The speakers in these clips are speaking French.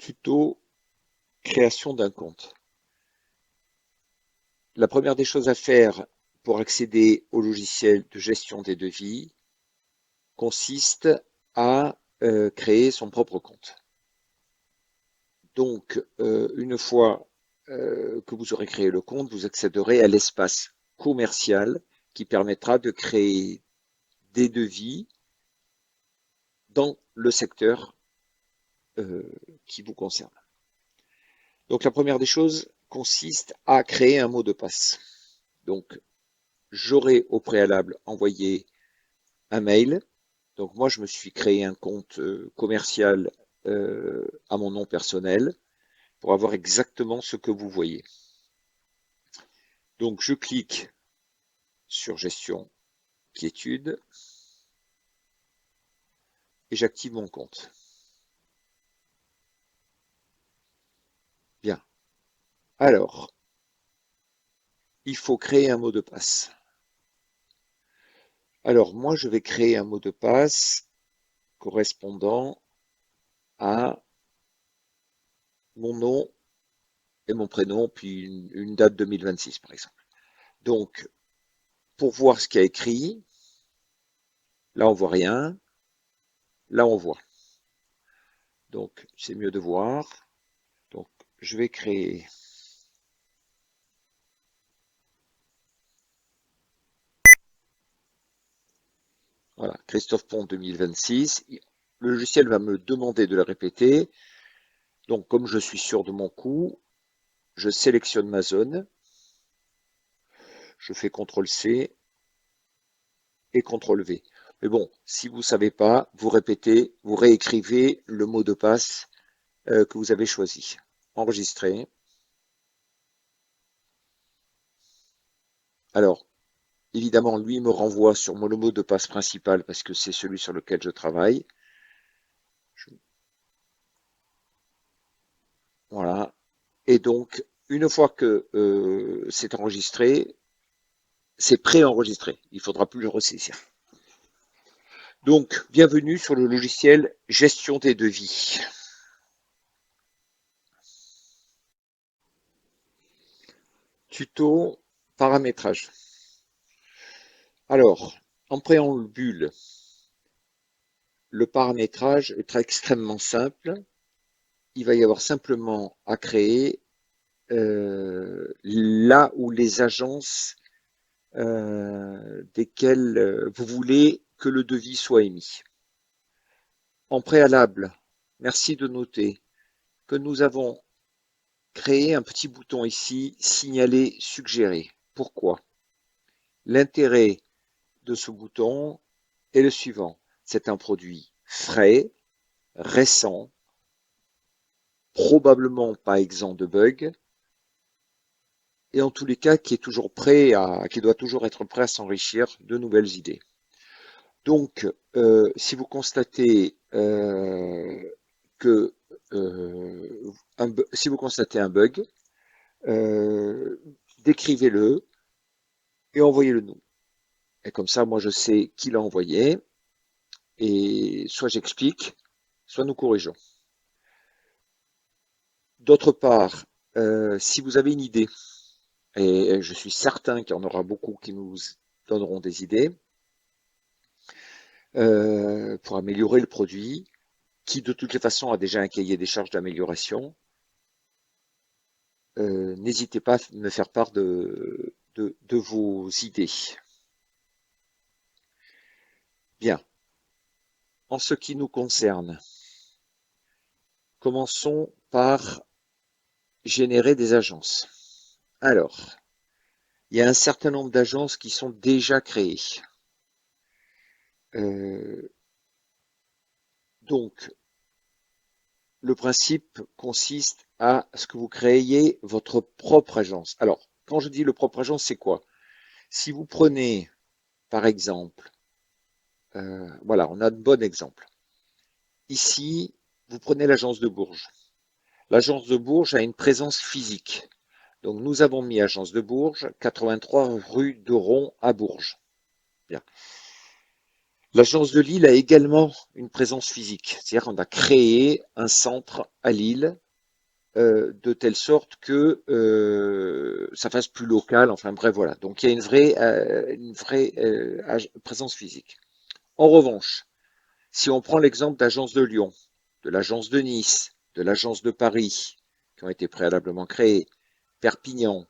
Tuto création d'un compte. La première des choses à faire pour accéder au logiciel de gestion des devis consiste à créer son propre compte. Donc, une fois que vous aurez créé le compte, vous accéderez à l'espace commercial qui permettra de créer des devis dans le secteur qui vous concerne. Donc, la première des choses consiste à créer un mot de passe. Donc, j'aurais au préalable envoyé un mail. Donc moi, je me suis créé un compte commercial à mon nom personnel pour avoir exactement ce que vous voyez. Donc je clique sur gestion quiétude et j'active mon compte. Bien. Alors, il faut créer un mot de passe. Alors moi, je vais créer un mot de passe correspondant à mon nom et mon prénom, puis une date 2026 par exemple. Donc, pour voir ce qu'il y a écrit, là on voit rien, là on voit. Donc, c'est mieux de voir. Donc, je vais créer. Voilà, Christophe Pont 2026. Le logiciel va me demander de le répéter. Donc, comme je suis sûr de mon coup, je sélectionne ma zone. Je fais CTRL-C et CTRL-V. Mais bon, si vous ne savez pas, vous répétez, vous réécrivez le mot de passe que vous avez choisi. Enregistrer. Alors, évidemment, lui me renvoie sur le mot de passe principal parce que c'est celui sur lequel je travaille. Voilà. Et donc, une fois que c'est enregistré, c'est pré-enregistré. Il ne faudra plus le ressaisir. Donc, bienvenue sur le logiciel gestion des devis. Tuto paramétrage. Alors, en préambule, le paramétrage est extrêmement simple. Il va y avoir simplement à créer là où les agences desquelles vous voulez que le devis soit émis. En préalable, merci de noter que nous avons créé un petit bouton ici, signaler, suggérer. Pourquoi? L'intérêt de ce bouton est le suivant. C'est un produit frais, récent, probablement pas exempt de bugs, et en tous les cas qui doit toujours être prêt à s'enrichir de nouvelles idées. Donc, si vous constatez que si vous constatez un bug, décrivez-le et envoyez-le nous. Et comme ça, moi, je sais qui l'a envoyé, et soit j'explique, soit nous corrigeons. D'autre part, si vous avez une idée, et je suis certain qu'il y en aura beaucoup qui nous donneront des idées, pour améliorer le produit, qui de toutes les façons a déjà un cahier des charges d'amélioration, n'hésitez pas à me faire part de vos idées. Bien. En ce qui nous concerne, commençons par générer des agences. Alors, il y a un certain nombre d'agences qui sont déjà créées. Donc, le principe consiste à ce que vous créiez votre propre agence. Alors, quand je dis le propre agence, c'est quoi? Si vous prenez, par exemple, voilà, on a de bon exemple. Ici, vous prenez l'agence de Bourges. L'agence de Bourges a une présence physique. Donc, nous avons mis agence de Bourges, 83 rue de Ron à Bourges. Bien. L'agence de Lille a également une présence physique, c'est-à-dire qu'on a créé un centre à Lille de telle sorte que ça fasse plus local. Enfin bref, voilà. Donc il y a une vraie présence physique. En revanche, si on prend l'exemple d'agence de Lyon, de l'agence de Nice, de l'agence de Paris, qui ont été préalablement créées, Perpignan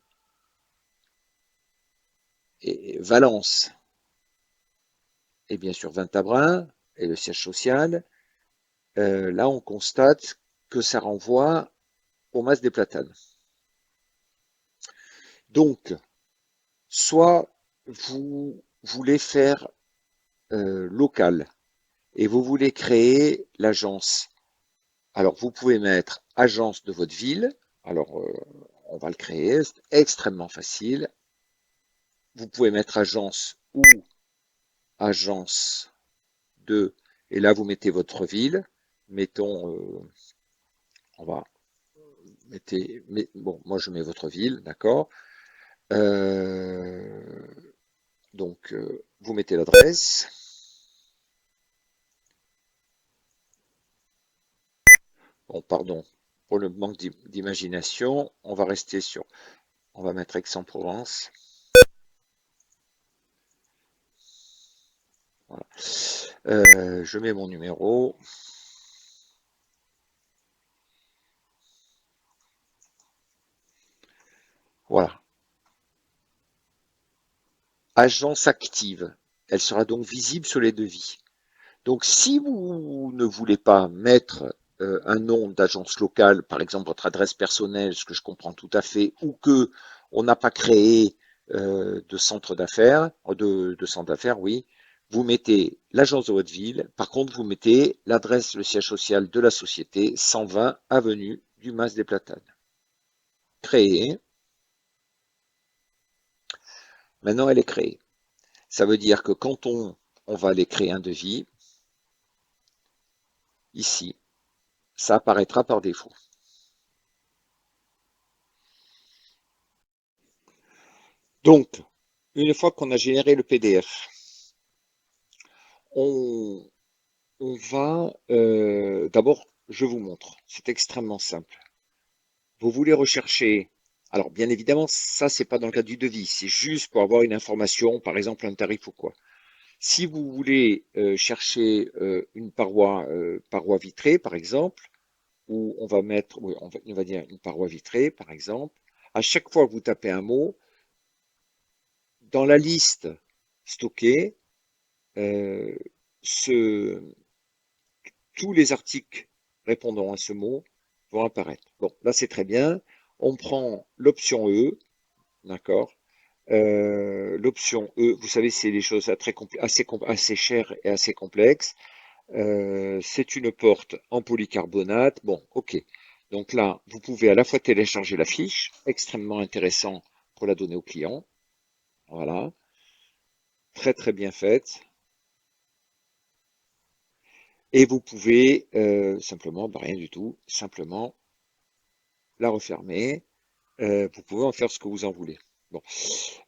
et Valence, et bien sûr Vintabrin et le siège social, là on constate que ça renvoie au Mas des Platanes. Donc, soit vous voulez faire local et vous voulez créer l'agence. Alors, vous pouvez mettre agence de votre ville. Alors, on va le créer, c'est extrêmement facile. Vous pouvez mettre agence ou agence de, et là vous mettez votre ville. Mettons, on va bon, moi je mets votre ville, d'accord. Euh, donc, vous mettez l'adresse. Bon, pardon pour le manque d'imagination. On va rester sur, on va mettre Aix-en-Provence. Voilà. Je mets mon numéro. Voilà. Agence active. Elle sera donc visible sur les devis. Donc, si vous ne voulez pas mettre un nom d'agence locale, par exemple votre adresse personnelle, ce que je comprends tout à fait, ou que on n'a pas créé de centre d'affaires, de centre d'affaires, oui, vous mettez l'agence de votre ville. Par contre, vous mettez l'adresse, le siège social de la société, 120 avenue du Mas des Platanes. Créée. Maintenant, elle est créée. Ça veut dire que quand on va aller créer un devis, ici, ça apparaîtra par défaut. Donc, une fois qu'on a généré le PDF, on, on va d'abord, je vous montre. C'est extrêmement simple. Vous voulez rechercher. Alors, bien évidemment, ça, c'est pas dans le cadre du devis. C'est juste pour avoir une information, par exemple un tarif ou quoi. Si vous voulez chercher une paroi vitrée, par exemple, où on va mettre, oui, on va dire une paroi vitrée, par exemple, à chaque fois que vous tapez un mot, dans la liste stockée, euh, ce, tous les articles répondant à ce mot vont apparaître. Bon, là c'est très bien. On prend l'option E, d'accord. L'option E, vous savez, c'est des choses assez chères et assez complexes. C'est une porte en polycarbonate. Bon, ok. Donc là, vous pouvez à la fois télécharger la fiche, extrêmement intéressant pour la donner au client. Voilà, très très bien faite. Et vous pouvez simplement, bah, rien du tout, simplement la refermer. Vous pouvez en faire ce que vous en voulez. Bon,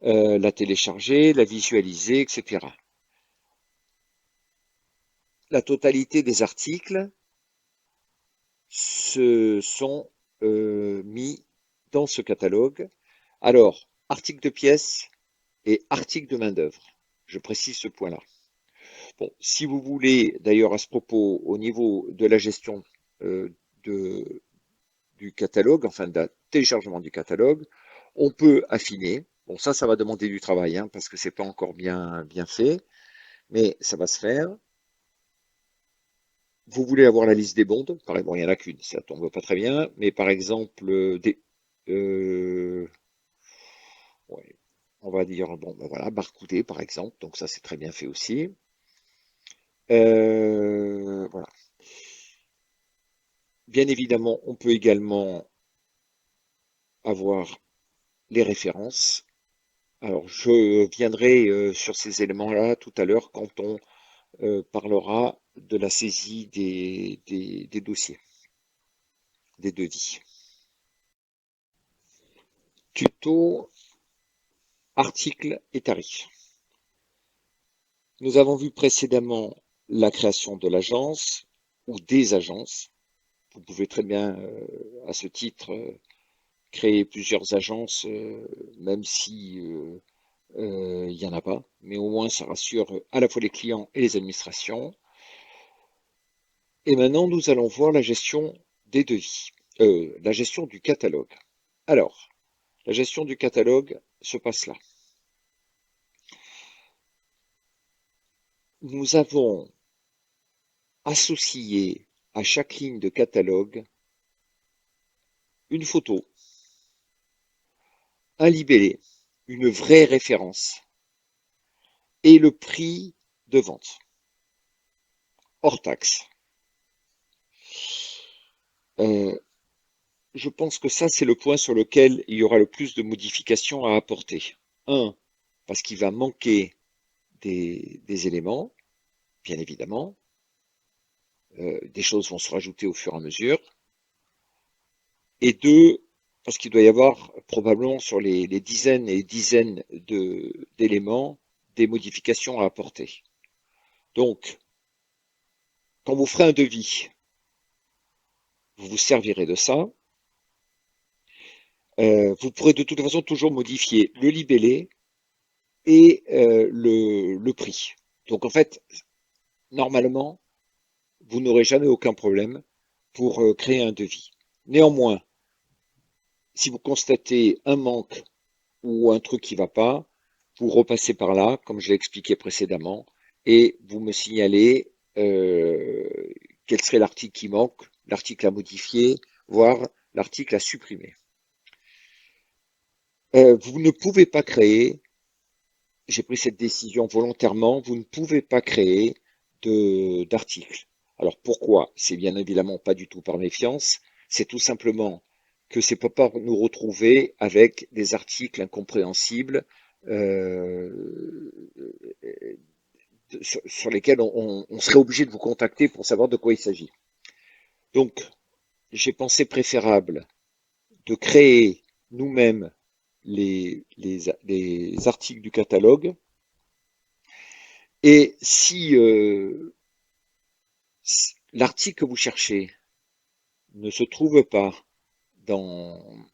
la télécharger, la visualiser, etc. La totalité des articles se sont mis dans ce catalogue. Alors, articles de pièces et articles de main-d'œuvre. Je précise ce point-là. Bon, si vous voulez, d'ailleurs, à ce propos, au niveau de la gestion euh, de, du catalogue, enfin de téléchargement du catalogue, on peut affiner. Bon, ça va demander du travail, hein, parce que c'est pas encore bien fait, mais ça va se faire. Vous voulez avoir la liste des bondes, par exemple, bon, il n'y en a qu'une, ça tombe pas très bien, mais par exemple, euh, ouais, on va dire, bon, ben voilà, barcoudé, par exemple, donc ça c'est très bien fait aussi. Voilà. Bien évidemment, on peut également avoir les références. Alors, je viendrai sur ces éléments-là tout à l'heure quand on parlera de la saisie des dossiers, des devis. Tuto, articles et tarifs. Nous avons vu précédemment la création de l'agence ou des agences. Vous pouvez très bien, à ce titre, créer plusieurs agences, même si il n'y en a pas, mais au moins ça rassure à la fois les clients et les administrations. Et maintenant, nous allons voir la gestion des devis, la gestion du catalogue. Alors, la gestion du catalogue se passe là. Nous avons associé à chaque ligne de catalogue une photo, un libellé, une vraie référence et le prix de vente, hors taxe. Euh, je pense que ça, c'est le point sur lequel il y aura le plus de modifications à apporter. Un, parce qu'il va manquer des éléments, bien évidemment. Des choses vont se rajouter au fur et à mesure. Et deux, parce qu'il doit y avoir probablement sur les dizaines et dizaines d'éléments des modifications à apporter. Donc, quand vous ferez un devis, vous vous servirez de ça. Vous pourrez de toute façon toujours modifier le libellé et le prix. Donc en fait, normalement, vous n'aurez jamais aucun problème pour créer un devis. Néanmoins, si vous constatez un manque ou un truc qui ne va pas, vous repassez par là, comme je l'ai expliqué précédemment, et vous me signalez euh, quel serait l'article qui manque, l'article à modifier, voire l'article à supprimer. Vous ne pouvez pas créer, j'ai pris cette décision volontairement, vous ne pouvez pas créer d'articles. Alors pourquoi? C'est bien évidemment pas du tout par méfiance, c'est tout simplement que c'est pour pas nous retrouver avec des articles incompréhensibles euh, sur lesquels on serait obligé de vous contacter pour savoir de quoi il s'agit. Donc, j'ai pensé préférable de créer nous-mêmes les articles du catalogue. Et si l'article que vous cherchez ne se trouve pas dans,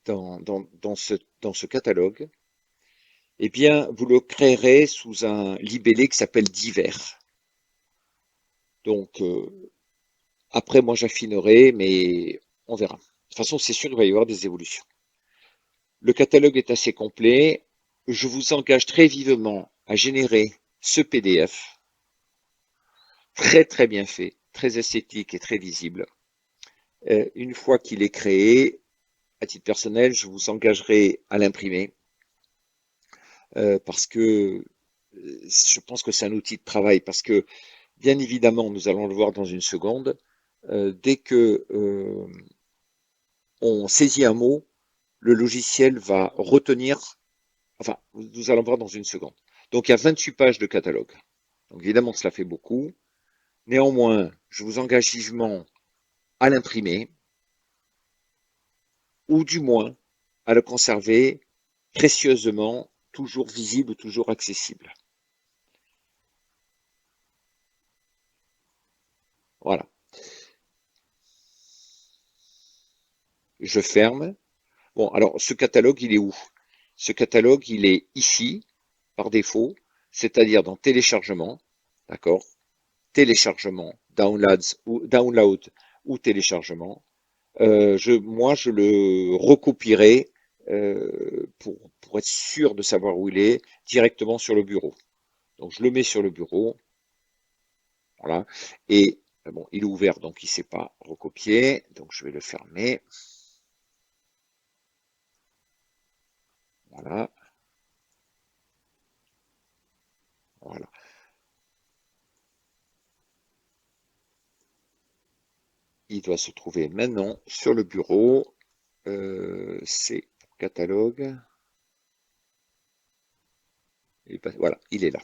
dans ce catalogue, eh bien, vous le créerez sous un libellé qui s'appelle divers. Donc, après, moi, j'affinerai, mais on verra. De toute façon, c'est sûr qu'il va y avoir des évolutions. Le catalogue est assez complet. Je vous engage très vivement à générer ce PDF, très très bien fait, très esthétique et très visible. Une fois qu'il est créé, à titre personnel, je vous engagerai à l'imprimer parce que je pense que c'est un outil de travail. Parce que, bien évidemment, nous allons le voir dans une seconde, dès que on saisit un mot, le logiciel va retenir, enfin, nous allons voir dans une seconde. Donc, il y a 28 pages de catalogue. Donc, évidemment, cela fait beaucoup. Néanmoins, je vous engage vivement à l'imprimer, ou du moins à le conserver précieusement, toujours visible, toujours accessible. Voilà. Je ferme. Bon, alors, ce catalogue, il est où? Ce catalogue, il est ici, par défaut, c'est-à-dire dans téléchargement, d'accord? Téléchargement, download ou téléchargement. Moi, je le recopierai pour être sûr de savoir où il est directement sur le bureau. Donc, je le mets sur le bureau, voilà. Et bon, il est ouvert, donc il ne s'est pas recopié. Donc, je vais le fermer. Voilà, voilà. Il doit se trouver maintenant sur le bureau. C'est catalogue. Voilà, il est là.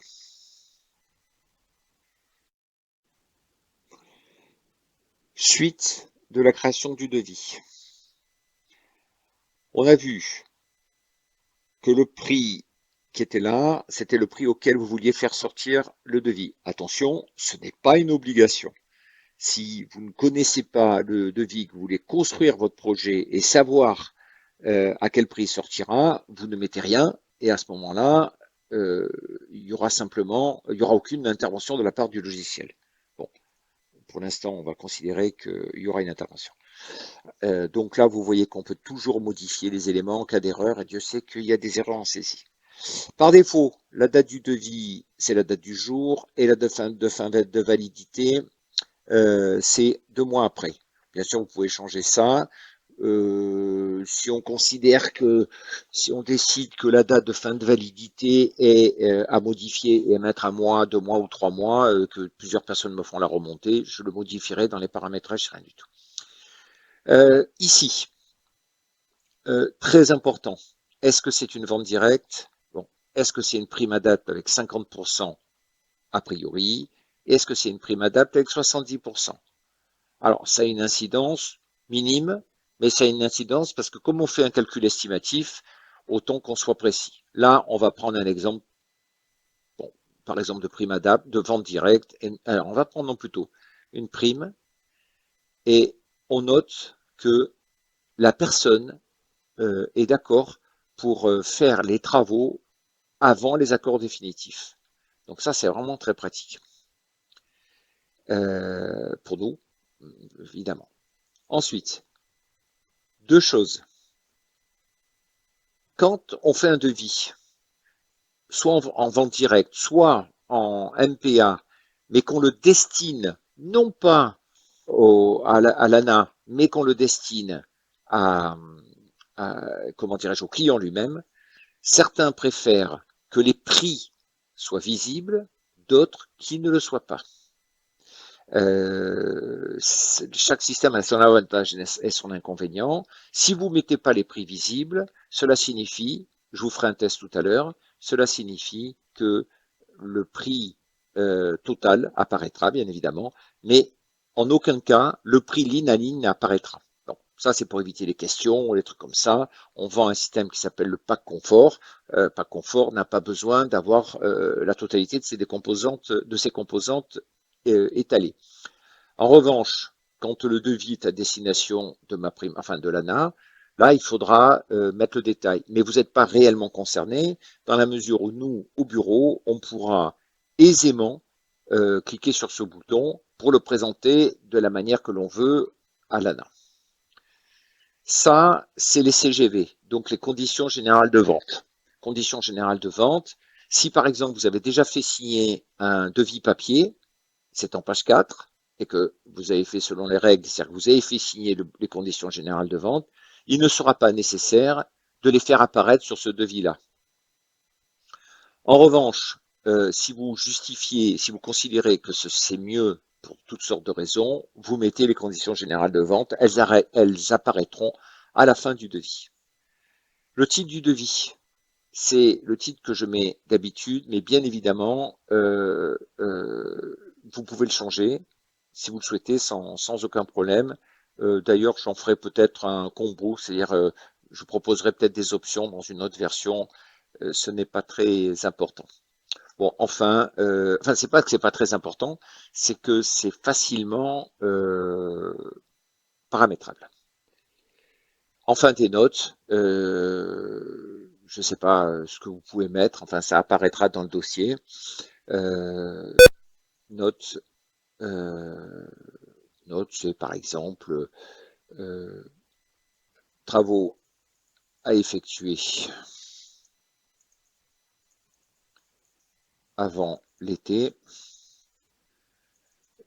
Suite de la création du devis. On a vu que le prix qui était là, c'était le prix auquel vous vouliez faire sortir le devis. Attention, ce n'est pas une obligation. Si vous ne connaissez pas le devis, que vous voulez construire votre projet et savoir à quel prix il sortira, vous ne mettez rien et à ce moment-là, il y aura aucune intervention de la part du logiciel. Bon, pour l'instant, on va considérer qu'il y aura une intervention. Donc là, vous voyez qu'on peut toujours modifier les éléments en cas d'erreur, et Dieu sait qu'il y a des erreurs en saisie. Par défaut, la date du devis, c'est la date du jour, et la date de validité, c'est 2 mois après. Bien sûr, vous pouvez changer ça. Si on considère que, si on décide que la date de fin de validité est à modifier et à mettre 1 mois, 2 mois ou 3 mois, que plusieurs personnes me font la remontée, je le modifierai dans les paramétrages, rien du tout. Ici, très important, est-ce que c'est une vente directe? Bon, est-ce que c'est une prime adapte avec 50% a priori? Est-ce que c'est une prime adapte avec 70%? Alors, ça a une incidence minime, mais ça a une incidence parce que comme on fait un calcul estimatif, autant qu'on soit précis. Là, on va prendre un exemple, bon, par exemple de prime adapte, de vente directe. Alors, on va prendre plutôt une prime et on note que la personne est d'accord pour faire les travaux avant les accords définitifs. Donc ça, c'est vraiment très pratique pour nous, évidemment. Ensuite, 2 choses. Quand on fait un devis, soit en vente directe, soit en MPA, mais qu'on le destine non pas à l'ANA, mais qu'on le destine à, comment dirais-je, au client lui-même, certains préfèrent que les prix soient visibles, d'autres qui ne le soient pas. Chaque système a son avantage et son inconvénient. Si vous ne mettez pas les prix visibles, cela signifie, je vous ferai un test tout à l'heure, cela signifie que le prix total apparaîtra, bien évidemment, mais en aucun cas, le prix ligne à ligne apparaîtra. Donc, ça, c'est pour éviter les questions ou les trucs comme ça. On vend un système qui s'appelle le pack confort. Pack confort n'a pas besoin d'avoir la totalité de ses composantes étalées. En revanche, quand le devis est à destination de ma prime, enfin de l'ANA, là, il faudra mettre le détail. Mais vous n'êtes pas réellement concerné dans la mesure où nous, au bureau, on pourra aisément cliquer sur ce bouton pour le présenter de la manière que l'on veut à l'ANA. Ça, c'est les CGV, donc les conditions générales de vente. Conditions générales de vente. Si par exemple vous avez déjà fait signer un devis papier, c'est en page 4, et que vous avez fait selon les règles, c'est-à-dire que vous avez fait signer les conditions générales de vente, il ne sera pas nécessaire de les faire apparaître sur ce devis-là. En revanche, si vous justifiez, si vous considérez que c'est mieux pour toutes sortes de raisons, vous mettez les conditions générales de vente, elles apparaîtront à la fin du devis. Le titre du devis, c'est le titre que je mets d'habitude, mais bien évidemment, vous pouvez le changer si vous le souhaitez sans aucun problème. D'ailleurs, j'en ferai peut-être un combo, c'est-à-dire je proposerai peut-être des options dans une autre version. Ce n'est pas très important. Bon, enfin, c'est pas que c'est pas très important, c'est que c'est facilement paramétrable. Enfin, des notes. Je ne sais pas ce que vous pouvez mettre. Enfin, ça apparaîtra dans le dossier. Euh, notes, euh, notes, c'est par exemple travaux à effectuer avant l'été.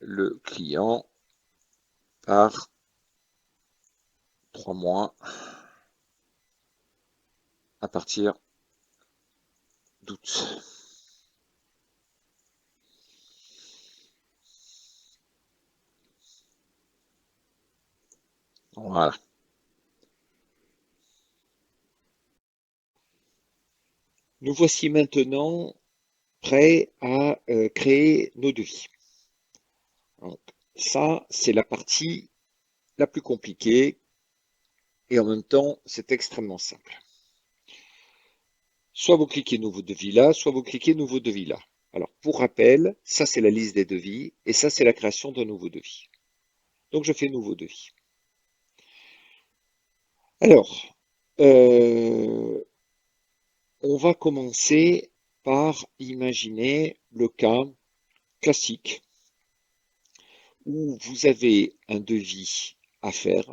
Le client part 3 mois à partir d'août. Voilà. Nous voici maintenant prêts à créer nos devis. Donc, ça, c'est la partie la plus compliquée et en même temps, c'est extrêmement simple. Soit vous cliquez nouveau devis là, soit vous cliquez nouveau devis là. Alors, pour rappel, ça c'est la liste des devis et ça c'est la création d'un nouveau devis. Donc, je fais nouveau devis. Alors, euh, on va commencer par imaginer le cas classique où vous avez un devis à faire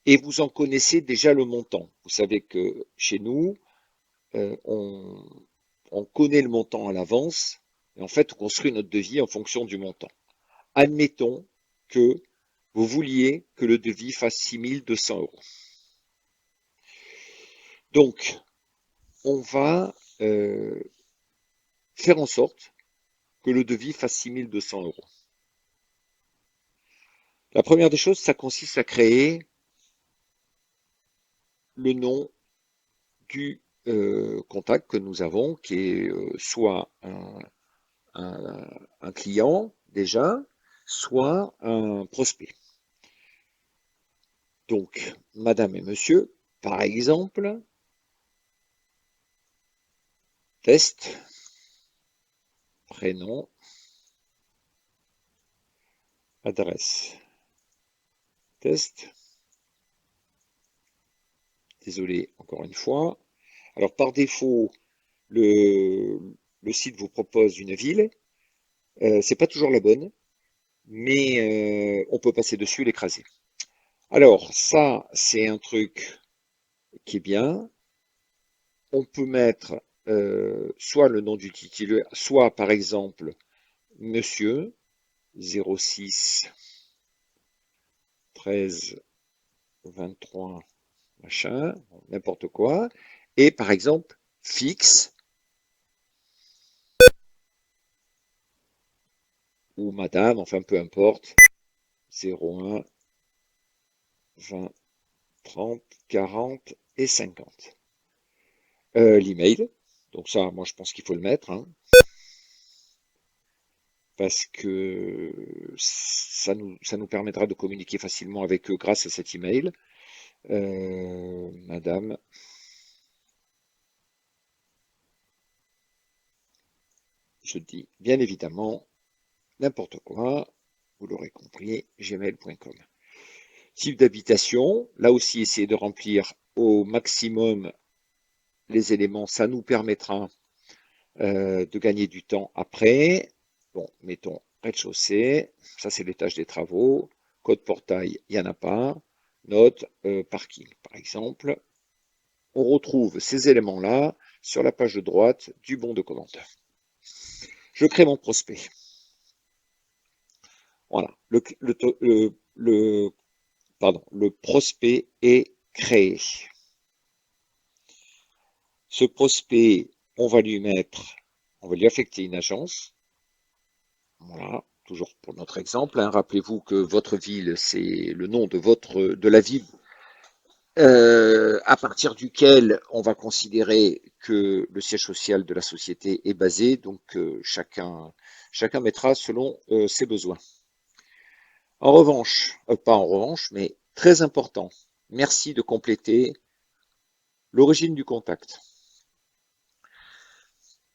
et vous en connaissez déjà le montant. Vous savez que chez nous, euh, on, on connaît le montant à l'avance et en fait, on construit notre devis en fonction du montant. Admettons que vous vouliez que le devis fasse 6 200 euros. Donc, on va faire en sorte que le devis fasse 6 200 euros. La première des choses, ça consiste à créer le nom du contact que nous avons, qui est soit un, un client déjà, soit un prospect. Donc, madame et monsieur, par exemple, test, prénom, adresse, test. Désolé encore une fois. Alors, par défaut, le, le site vous propose une ville. C'est pas toujours la bonne, mais on peut passer dessus et l'écraser. Alors, ça, c'est un truc qui est bien. On peut mettre soit le nom du titulaire, soit par exemple Monsieur 06 13 23 machin, n'importe quoi, et par exemple fixe ou Madame, enfin peu importe, 01 20 30 40 et 50. L'email, donc ça, moi je pense qu'il faut le mettre, hein, parce que ça nous permettra de communiquer facilement avec eux grâce à cet email. Madame, je dis bien évidemment n'importe quoi, vous l'aurez compris, gmail.com. Type d'habitation, là aussi essayez de remplir au maximum les éléments, ça nous permettra de gagner du temps après. Bon, mettons rez-de-chaussée, ça c'est l'étage des travaux, code portail, il n'y en a pas, note, parking par exemple. On retrouve ces éléments-là sur la page de droite du bon de commande. Je crée mon prospect. Voilà, le prospect est créé. Ce prospect, on va lui affecter une agence. Voilà, toujours pour notre exemple, hein. Rappelez-vous que votre ville, c'est le nom de la ville à partir duquel on va considérer que le siège social de la société est basé. Donc chacun mettra selon ses besoins. En revanche, pas en revanche, mais très important, merci de compléter l'origine du contact.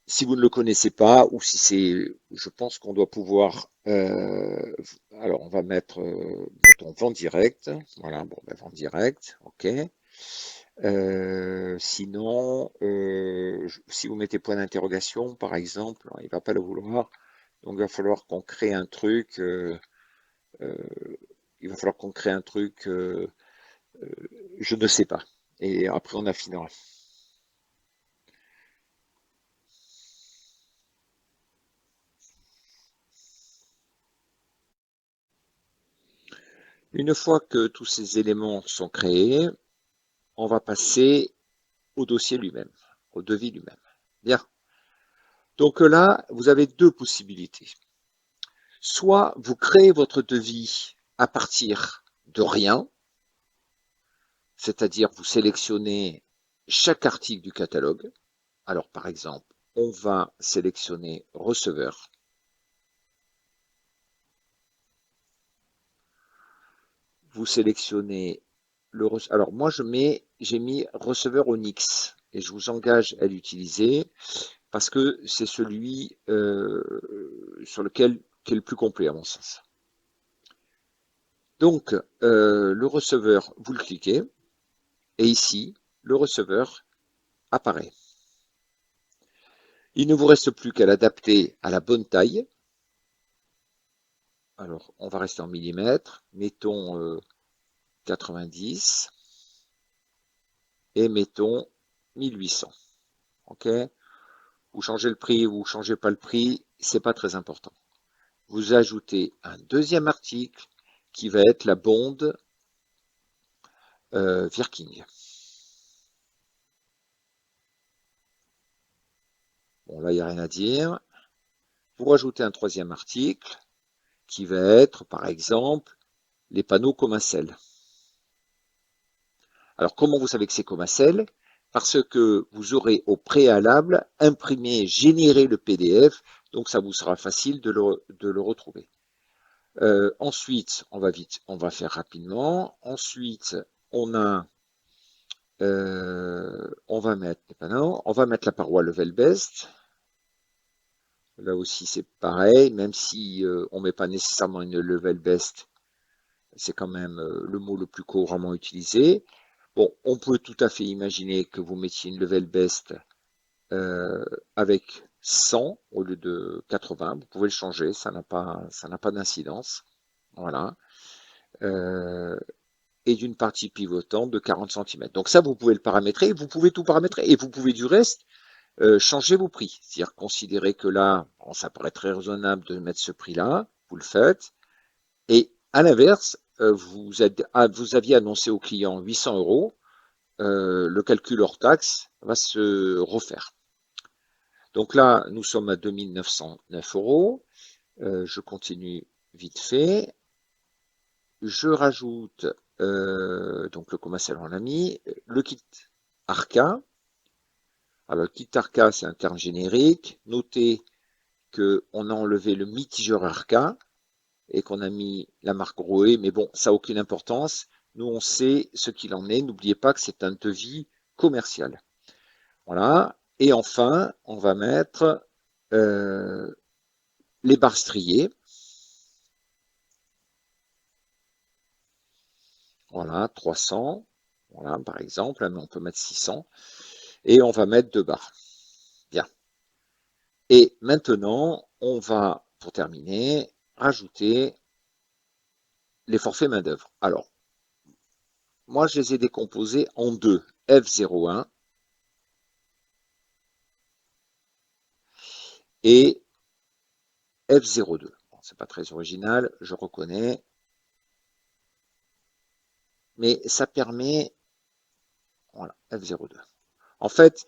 Si vous ne le connaissez pas, ou si c'est, je pense qu'on doit pouvoir, alors on va mettre, mettons, vente directe, voilà, bon, ben, vente directe, ok. Sinon, si vous mettez point d'interrogation, par exemple, il va pas le vouloir, donc il va falloir qu'on crée un truc, euh, il va falloir qu'on crée un truc, je ne sais pas, et après on affinera. Une fois que tous ces éléments sont créés, on va passer au dossier lui-même, au devis lui-même. Bien. Donc là, vous avez deux possibilités. Soit vous créez votre devis à partir de rien, c'est-à-dire vous sélectionnez chaque article du catalogue. Alors par exemple, on va sélectionner receveur. Vous sélectionnez le receveur. Alors moi j'ai mis receveur Onyx. et je vous engage à l'utiliser parce que c'est celui sur lequel qui est le plus complet à mon sens. Donc, le receveur, vous le cliquez, et ici, le receveur apparaît. Il ne vous reste plus qu'à l'adapter à la bonne taille. Alors, on va rester en millimètres, mettons 90 et mettons 1800. Ok? Vous changez le prix, vous ne changez pas le prix, c'est pas très important. Vous ajoutez un deuxième article qui va être la bonde Viking. Bon, là, il n'y a rien à dire. Vous rajoutez un troisième article qui va être, par exemple, les panneaux Comacel. Alors, comment vous savez que c'est Comacel? Parce que vous aurez au préalable imprimé, généré le PDF, donc ça vous sera facile de le retrouver. Ensuite, on va faire rapidement. Ensuite, on va mettre les panneaux, on va mettre la paroi level best. Là aussi, c'est pareil, même si on ne met pas nécessairement une level best, c'est quand même le mot le plus couramment utilisé. Bon, on peut tout à fait imaginer que vous mettiez une level best avec 100 au lieu de 80. Vous pouvez le changer, ça n'a pas d'incidence. Voilà. Et d'une partie pivotante de 40 cm. Donc ça, vous pouvez le paramétrer, vous pouvez tout paramétrer, et vous pouvez du reste changer vos prix. C'est-à-dire considérer que là, bon, ça paraît très raisonnable de mettre ce prix-là, vous le faites, et à l'inverse, vous aviez annoncé au client 800 euros, le calcul hors taxe va se refaire. Donc là, nous sommes à 2909 euros. Je continue vite fait. Je rajoute donc le commercial on l'a mis, le kit Arca. Alors, le kit Arca, c'est un terme générique. Notez qu'on a enlevé le mitigeur Arca et qu'on a mis la marque Roé, mais bon, ça n'a aucune importance. Nous, on sait ce qu'il en est. N'oubliez pas que c'est un devis commercial. Voilà. Et enfin, on va mettre les barres striées. Voilà, 300. Voilà, par exemple, mais on peut mettre 600. Et on va mettre 2 barres. Bien. Et maintenant, on va, pour terminer, rajouter les forfaits main-d'œuvre. Alors, moi, je les ai décomposés en deux. F01 et F02. Bon, c'est pas très original, je reconnais, mais ça permet, voilà, F02. En fait,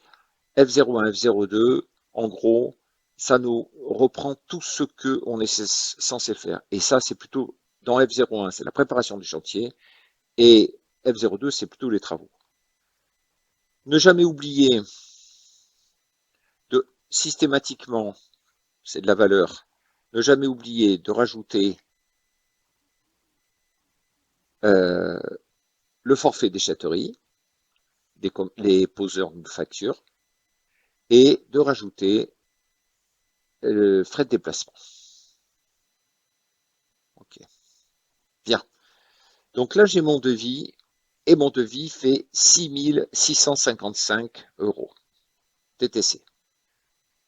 F01, F02, en gros, ça nous reprend tout ce qu'on est censé faire. Et ça, c'est plutôt, dans F01, c'est la préparation du chantier, et F02, c'est plutôt les travaux. Ne jamais oublier de systématiquement, c'est de la valeur, ne jamais oublier de rajouter le forfait déchetterie, les poseurs de facture, et de rajouter le frais de déplacement. Ok. Bien. Donc là, j'ai mon devis, et mon devis fait 6 655 euros TTC.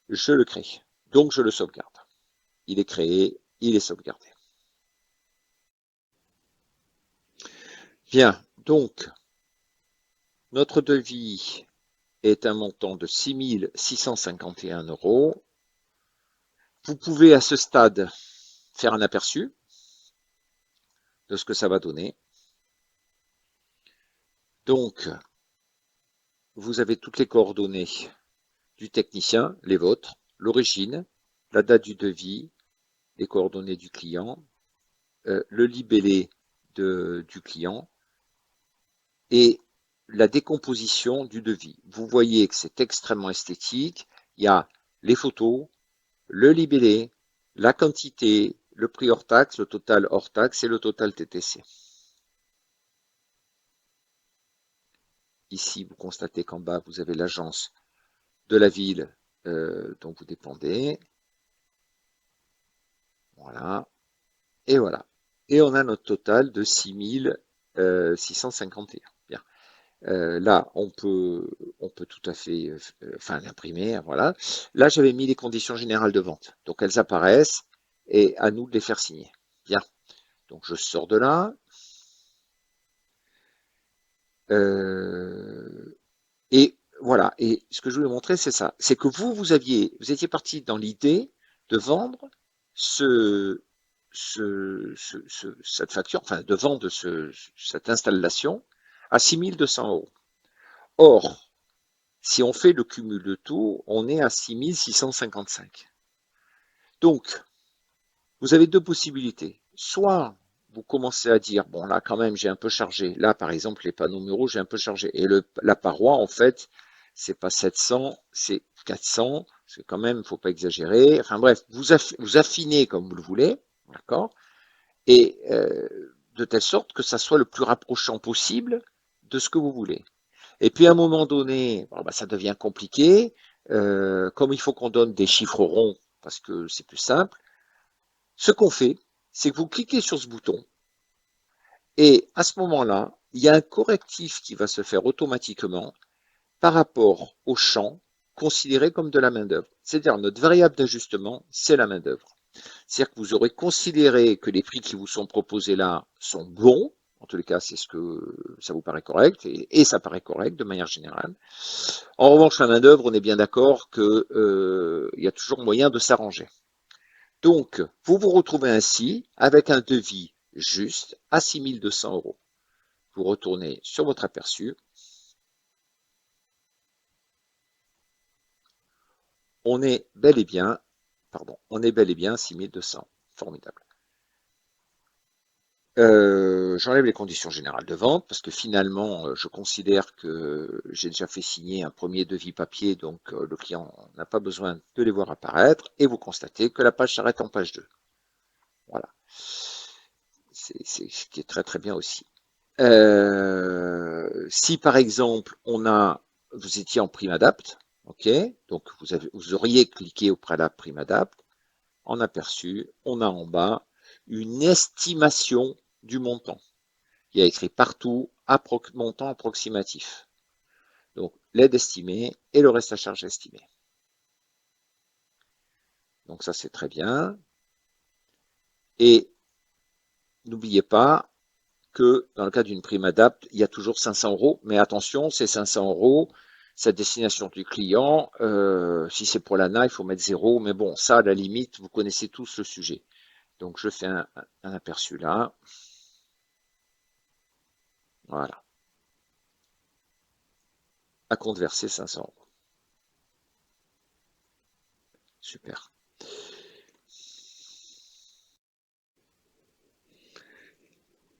Je le crée. Donc, je le sauvegarde. Il est créé, il est sauvegardé. Bien. Donc, notre devis est un montant de 6 651 euros. Vous pouvez à ce stade faire un aperçu de ce que ça va donner. Donc, vous avez toutes les coordonnées du technicien, les vôtres, l'origine, la date du devis, les coordonnées du client, le libellé du client et la décomposition du devis. Vous voyez que c'est extrêmement esthétique. Il y a les photos, le libellé, la quantité, le prix hors taxe, le total hors taxe et le total TTC. ici, vous constatez qu'en bas, vous avez l'agence de la ville dont vous dépendez. Voilà. Et voilà. Et on a notre total de 6651. Bien. Là, on peut tout à fait enfin, l'imprimer. Voilà. Là, j'avais mis les conditions générales de vente. Donc, elles apparaissent et à nous de les faire signer. Bien. Donc, je sors de là. Et voilà. Et ce que je voulais montrer, c'est ça. C'est que vous étiez parti dans l'idée de vendre ce, cette facture, enfin, de vendre cette installation à 6 200 €. Or, si on fait le cumul de tout, on est à 6 655. Donc, vous avez deux possibilités. Soit vous commencez à dire, bon là quand même j'ai un peu chargé. Là par exemple les panneaux muraux j'ai un peu chargé. Et la paroi en fait c'est pas 700, c'est 400. C'est quand même, faut pas exagérer. Enfin bref, vous affinez comme vous le voulez, d'accord. Et de telle sorte que ça soit le plus rapprochant possible de ce que vous voulez. Et puis à un moment donné, bon, bah, ça devient compliqué. Comme il faut qu'on donne des chiffres ronds parce que c'est plus simple. Ce qu'on fait, c'est que vous cliquez sur ce bouton et à ce moment-là, il y a un correctif qui va se faire automatiquement par rapport au champ considéré comme de la main-d'œuvre. C'est-à-dire notre variable d'ajustement, c'est la main-d'œuvre. C'est-à-dire que vous aurez considéré que les prix qui vous sont proposés là sont bons. En tous les cas, c'est ce que ça vous paraît correct et ça paraît correct de manière générale. En revanche, la main-d'œuvre, on est bien d'accord qu'il y a toujours moyen de s'arranger. Donc, vous vous retrouvez ainsi avec un devis juste à 6 200 €. Vous retournez sur votre aperçu. On est bel et bien, pardon, on est bel et bien 6 200. Formidable. J'enlève les conditions générales de vente parce que finalement, je considère que j'ai déjà fait signer un premier devis papier, donc le client n'a pas besoin de les voir apparaître. Et vous constatez que la page s'arrête en page 2. Voilà. C'est ce qui est très très bien aussi. Si par exemple vous étiez en prime adapt, ok, donc vous auriez cliqué au préalable prime adapt, en aperçu, on a en bas une estimation du montant. Il y a écrit partout montant approximatif. Donc l'aide estimée et le reste à charge estimé. Donc ça c'est très bien. Et n'oubliez pas que dans le cas d'une prime adapt, il y a toujours 500 €, mais attention, ces 500 €, c'est destination du client. Si c'est pour l'ANA, il faut mettre 0, mais bon, ça, à la limite, vous connaissez tous le sujet. Donc, je fais un aperçu là. Voilà. À compte versé 500 €. Super.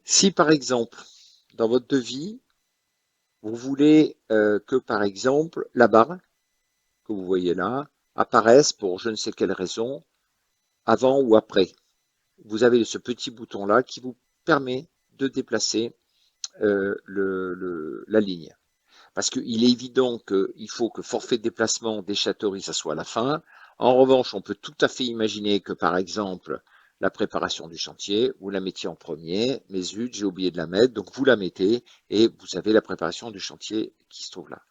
Si, par exemple, dans votre devis, vous voulez que, par exemple, la barre que vous voyez là apparaisse pour je ne sais quelle raison, avant ou après, vous avez ce petit bouton-là qui vous permet de déplacer la ligne. Parce qu'il est évident qu'il faut que forfait de déplacement des châteauries, ça soit à la fin. En revanche, on peut tout à fait imaginer que, par exemple, la préparation du chantier, vous la mettiez en premier, mais zut, j'ai oublié de la mettre, donc vous la mettez et vous avez la préparation du chantier qui se trouve là.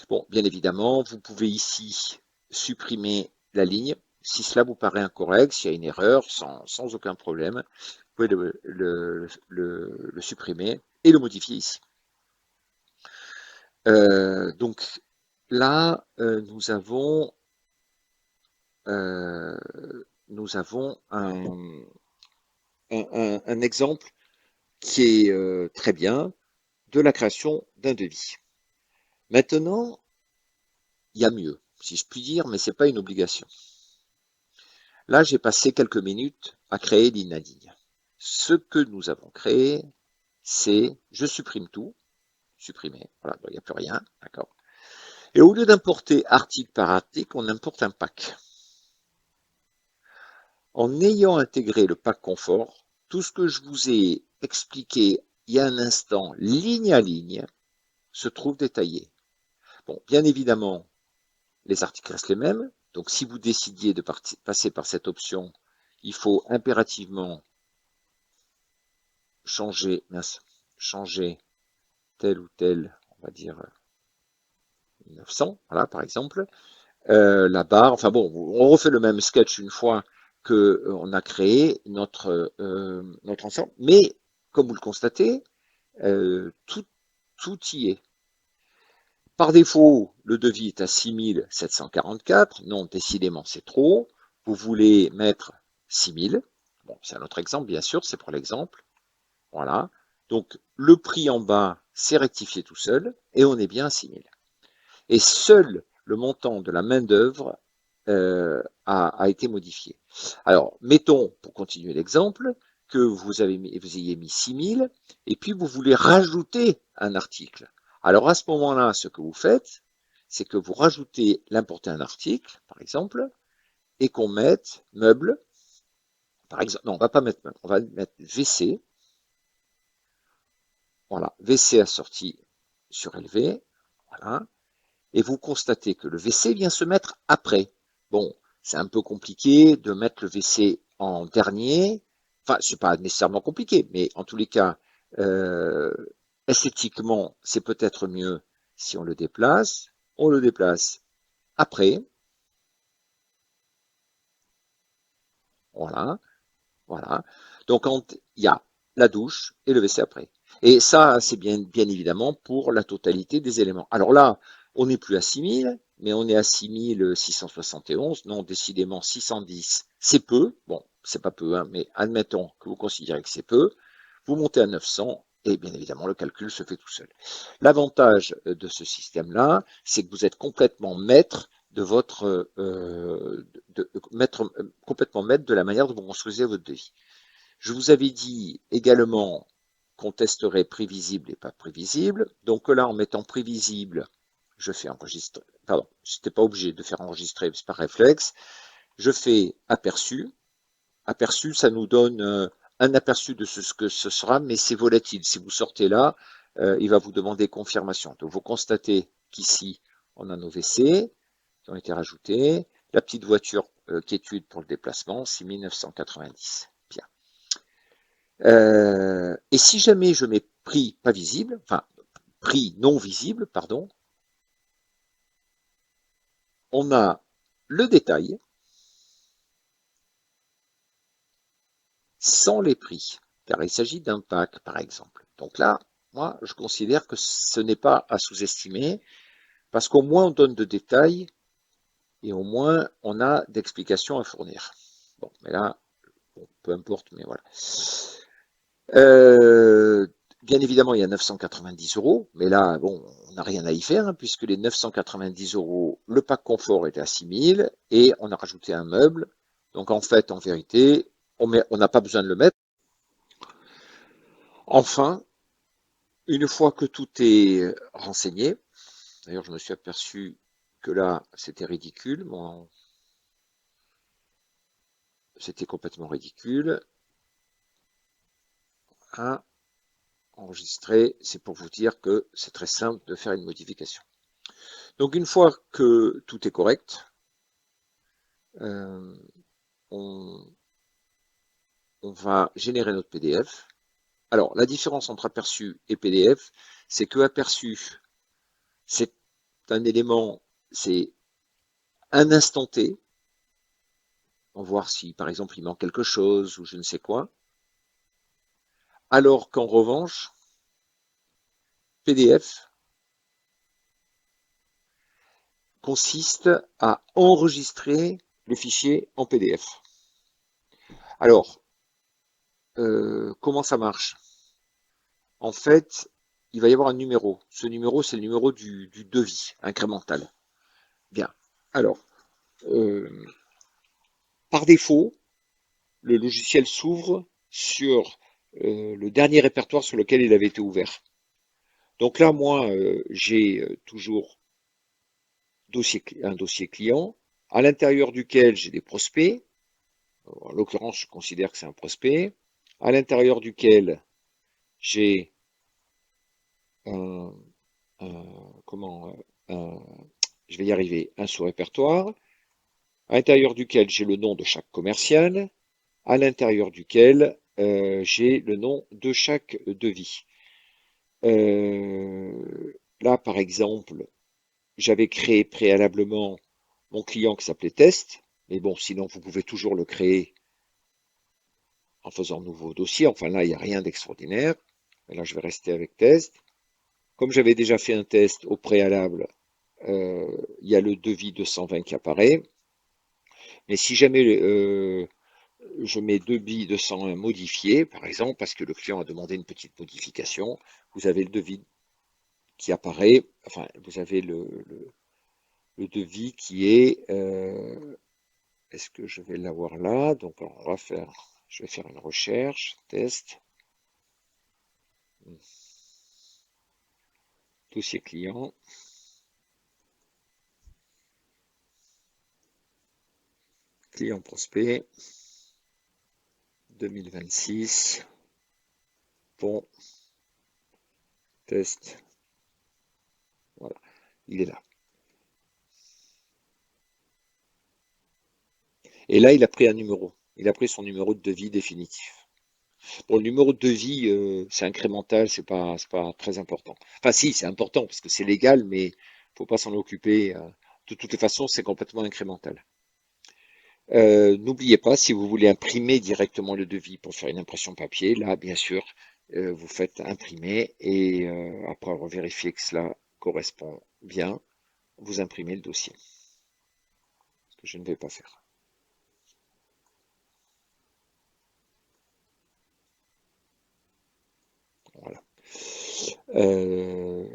Bon, bien évidemment, vous pouvez ici supprimer la ligne. Si cela vous paraît incorrect, s'il y a une erreur, sans aucun problème, vous pouvez le supprimer et le modifier ici. Donc là, euh, nous avons un exemple qui est très bien de la création d'un devis. Maintenant, il y a mieux, si je puis dire, mais ce n'est pas une obligation. Là, j'ai passé quelques minutes à créer l'inadigne. Ce que nous avons créé, c'est je supprime tout, supprimer, voilà, il n'y a plus rien, d'accord. Et au lieu d'importer article par article, on importe un pack. En ayant intégré le pack confort, tout ce que je vous ai expliqué il y a un instant, ligne à ligne, se trouve détaillé. Bon, bien évidemment, les articles restent les mêmes. Donc, si vous décidiez de passer par cette option, il faut impérativement changer tel ou tel, on va dire 900, voilà, par exemple. La barre, enfin bon, on refait le même sketch une fois qu'on a créé notre ensemble. Mais, comme vous le constatez, tout y est. Par défaut, le devis est à 6744. Non, décidément, c'est trop. Vous voulez mettre 6000. Bon, c'est un autre exemple, bien sûr, c'est pour l'exemple. Voilà. Donc, le prix en bas, c'est rectifié tout seul, et on est bien à 6000. Et seul le montant de la main-d'œuvre a été modifié. Alors, mettons, pour continuer l'exemple, que vous ayez mis 6000, et puis vous voulez rajouter un article. Alors, à ce moment-là, ce que vous faites, c'est que vous rajoutez l'importer un article, par exemple, et qu'on mette meuble, par exemple, non, on va pas mettre meuble, on va mettre WC, voilà, WC assorti surélevé, voilà, et vous constatez que le WC vient se mettre après. Bon, c'est un peu compliqué de mettre le WC en dernier. Enfin, c'est pas nécessairement compliqué, mais en tous les cas, euh, esthétiquement, c'est peut-être mieux si on le déplace. On le déplace après. Voilà, voilà. Donc, il y a la douche et le WC après. Et ça, c'est bien évidemment pour la totalité des éléments. Alors là, on n'est plus à 6000, mais on est à 6671. Non, décidément, 610, c'est peu. Bon, c'est pas peu, hein, mais admettons que vous considérez que c'est peu. Vous montez à 900 et bien évidemment, le calcul se fait tout seul. L'avantage de ce système-là, c'est que vous êtes complètement maître de votre complètement maître de la manière dont vous construisez votre devis. Je vous avais dit également qu'on testerait prévisible et pas prévisible. Donc là, en mettant prévisible, je fais enregistrer. Pardon, je n'étais pas obligé de faire enregistrer, c'est par réflexe. Je fais aperçu. Aperçu, ça nous donne un aperçu de ce que ce sera, mais c'est volatile. Si vous sortez là, il va vous demander confirmation. Donc vous constatez qu'ici, on a nos WC qui ont été rajoutés. La petite voiture quiétude pour le déplacement, 6990. Bien. Et si jamais je mets prix pas visible, enfin prix non visible, pardon, on a le détail sans les prix, car il s'agit d'un pack par exemple. Donc là, moi, je considère que ce n'est pas à sous-estimer, parce qu'au moins on donne de détails et au moins on a d'explications à fournir. Bon, mais là, bon, peu importe, mais voilà. Euh, Bien évidemment, il y a 990 euros, mais là, bon, on n'a rien à y faire, hein, puisque les 990 euros, le pack confort était à 6000 et on a rajouté un meuble. Donc en fait, en vérité, on n'a pas besoin de le mettre. Enfin, une fois que tout est renseigné, d'ailleurs, je me suis aperçu que là, c'était ridicule. Bon, c'était complètement ridicule. Hein, enregistrer, c'est pour vous dire que c'est très simple de faire une modification. Donc une fois que tout est correct, euh, on, on va générer notre PDF. Alors la différence entre aperçu et PDF, c'est que aperçu, c'est un élément, c'est un instant T, on va voir si par exemple il manque quelque chose ou je ne sais quoi, alors qu'en revanche, PDF consiste à enregistrer le fichier en PDF. Alors, comment ça marche? En fait, il va y avoir un numéro. Ce numéro, c'est le numéro du devis incrémental. Bien. Alors, euh, par défaut, le logiciel s'ouvre sur le dernier répertoire sur lequel il avait été ouvert. Donc là, moi, j'ai toujours un dossier client, à l'intérieur duquel j'ai des prospects. En l'occurrence, je considère que c'est un prospect, à l'intérieur duquel j'ai un, un je vais y arriver, un sous-répertoire, à l'intérieur duquel j'ai le nom de chaque commercial, à l'intérieur duquel j'ai le nom de chaque devis. Là, par exemple, j'avais créé préalablement mon client qui s'appelait Test, mais bon, sinon vous pouvez toujours le créer en faisant un nouveau dossier. Enfin là, il n'y a rien d'extraordinaire. Mais là, je vais rester avec Test. Comme j'avais déjà fait un test au préalable, il y a le devis 220 qui apparaît. Mais si jamais je mets devis 201 modifié, par exemple, parce que le client a demandé une petite modification, vous avez le devis qui apparaît, enfin, vous avez le devis qui est, est-ce que je vais l'avoir là? Donc, je vais faire une recherche, test, dossier client, client prospect, 2026, bon, test, voilà, il est là. Et là, il a pris un numéro. Il a pris son numéro de devis définitif. Bon, le numéro de devis, c'est incrémental, c'est pas très important. Enfin, si, c'est important parce que c'est légal, mais faut pas s'en occuper. De toutes les façons, c'est complètement incrémental. N'oubliez pas, si vous voulez imprimer directement le devis pour faire une impression papier, là, bien sûr, vous faites imprimer et après avoir vérifié que cela correspond bien, vous imprimez le dossier, ce que je ne vais pas faire. Voilà. Euh,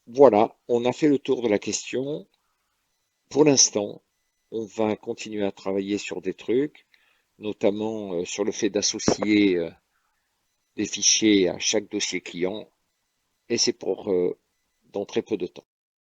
voilà, on a fait le tour de la question. Pour l'instant, on va continuer à travailler sur des trucs, notamment sur le fait d'associer des fichiers à chaque dossier client, et c'est pour dans très peu de temps.